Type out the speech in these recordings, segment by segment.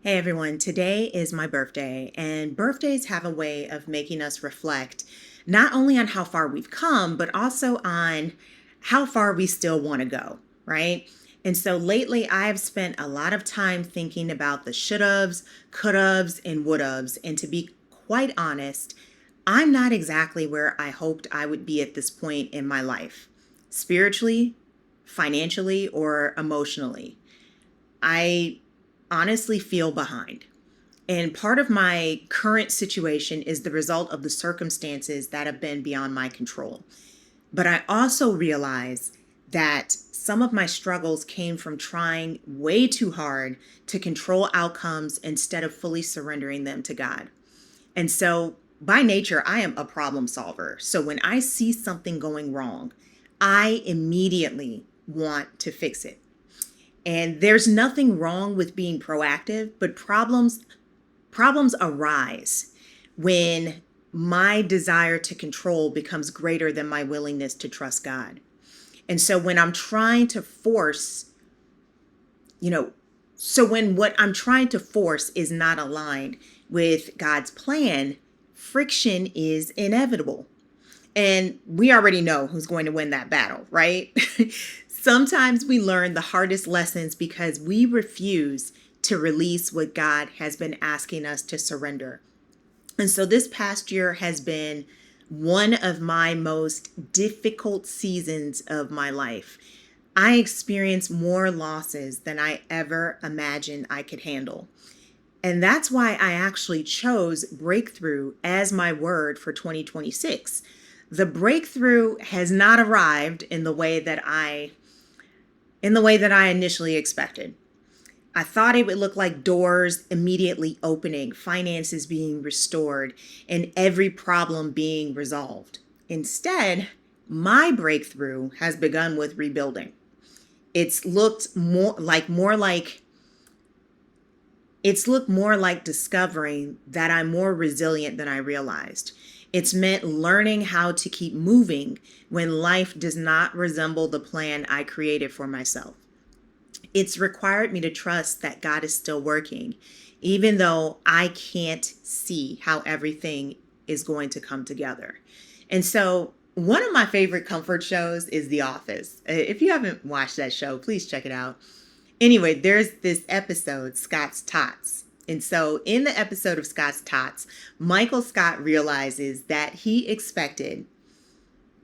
Hey everyone, today is my birthday, and birthdays have a way of making us reflect not only on how far we've come, but also on how far we still want to go, right? And so lately I've spent a lot of time thinking about the should haves, could haves, and would haves. And to be quite honest, I'm not exactly where I hoped I would be at this point in my life, spiritually, financially, or emotionally. I honestly feel behind. And part of my current situation is the result of the circumstances that have been beyond my control. But I also realize that some of my struggles came from trying way too hard to control outcomes instead of fully surrendering them to God. And so, by nature, I am a problem solver. So, when I see something going wrong, I immediately want to fix it. And there's nothing wrong with being proactive, but problems arise when my desire to control becomes greater than my willingness to trust God. And so when I'm trying to force, you know, so when what I'm trying to force is not aligned with God's plan, friction is inevitable. And we already know who's going to win that battle, right? Sometimes we learn the hardest lessons because we refuse to release what God has been asking us to surrender. And so this past year has been one of my most difficult seasons of my life. I experienced more losses than I ever imagined I could handle. And that's why I actually chose breakthrough as my word for 2026. The breakthrough has not arrived in the way that I initially expected. I thought it would look like doors immediately opening, finances being restored, and every problem being resolved. Instead, my breakthrough has begun with rebuilding. It's looked more like discovering that I'm more resilient than I realized. It's meant learning how to keep moving when life does not resemble the plan I created for myself. It's required me to trust that God is still working, even though I can't see how everything is going to come together. And so, one of my favorite comfort shows is The Office. If you haven't watched that show, please check it out. Anyway, there's this episode, Scott's Tots. And so, in the episode of Scott's Tots, Michael Scott realizes that he expected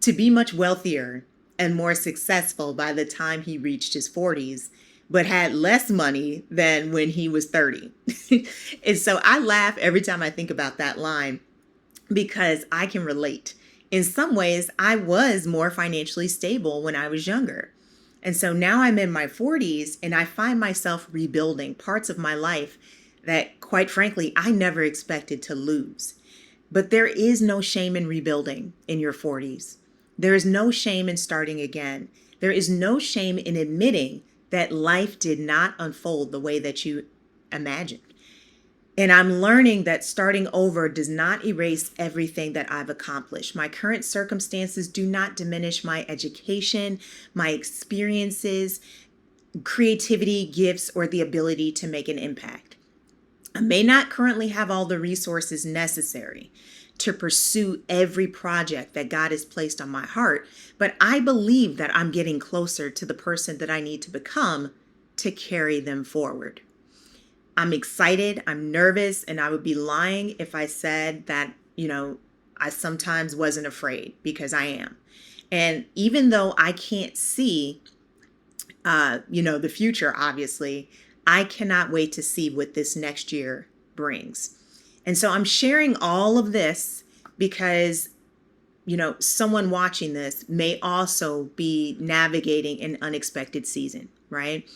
to be much wealthier and more successful by the time he reached his 40s, but had less money than when he was 30. And so I laugh every time I think about that line because I can relate. In some ways, I was more financially stable when I was younger. And so now I'm in my 40s and I find myself rebuilding parts of my life that, quite frankly, I never expected to lose. But there is no shame in rebuilding in your 40s. There is no shame in starting again. There is no shame in admitting that life did not unfold the way that you imagined. And I'm learning that starting over does not erase everything that I've accomplished. My current circumstances do not diminish my education, my experiences, creativity, gifts, or the ability to make an impact. I may not currently have all the resources necessary to pursue every project that God has placed on my heart, but I believe that I'm getting closer to the person that I need to become to carry them forward. I'm excited, I'm nervous, and I would be lying if I said that, I sometimes wasn't afraid, because I am. And even though I can't see, the future, obviously, I cannot wait to see what this next year brings. And so I'm sharing all of this because, someone watching this may also be navigating an unexpected season, right?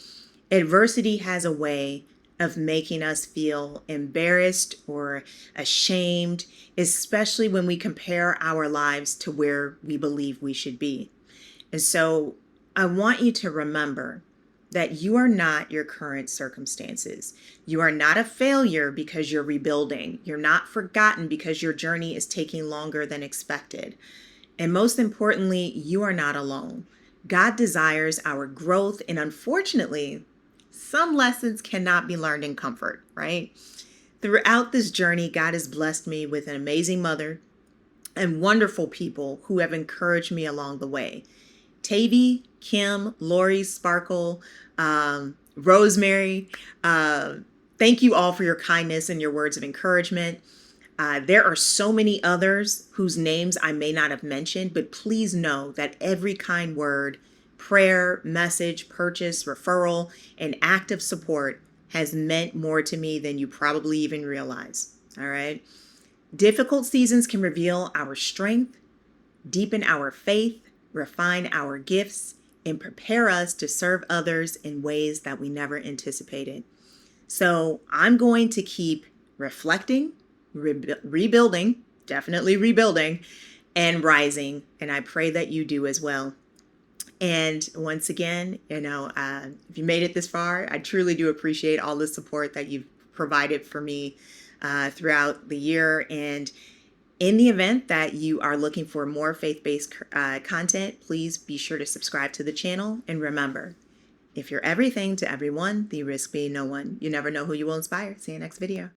Adversity has a way of making us feel embarrassed or ashamed, especially when we compare our lives to where we believe we should be. And so I want you to remember that you are not your current circumstances. You are not a failure because you're rebuilding. You're not forgotten because your journey is taking longer than expected. And most importantly, you are not alone. God desires our growth, and unfortunately, some lessons cannot be learned in comfort, right? Throughout this journey, God has blessed me with an amazing mother and wonderful people who have encouraged me along the way. Tavy, Kim, Lori, Sparkle, Rosemary, thank you all for your kindness and your words of encouragement. There are so many others whose names I may not have mentioned, but please know that every kind word, prayer, message, purchase, referral, and act of support has meant more to me than you probably even realize. All right. Difficult seasons can reveal our strength, deepen our faith, refine our gifts, and prepare us to serve others in ways that we never anticipated. So I'm going to keep reflecting, rebuilding, definitely rebuilding, and rising. And I pray that you do as well. And once again, if you made it this far, I truly do appreciate all the support that you've provided for me throughout the year. And in the event that you are looking for more faith-based content, please be sure to subscribe to the channel. And remember, if you're everything to everyone, the risk being no one. You never know who you will inspire. See you next video.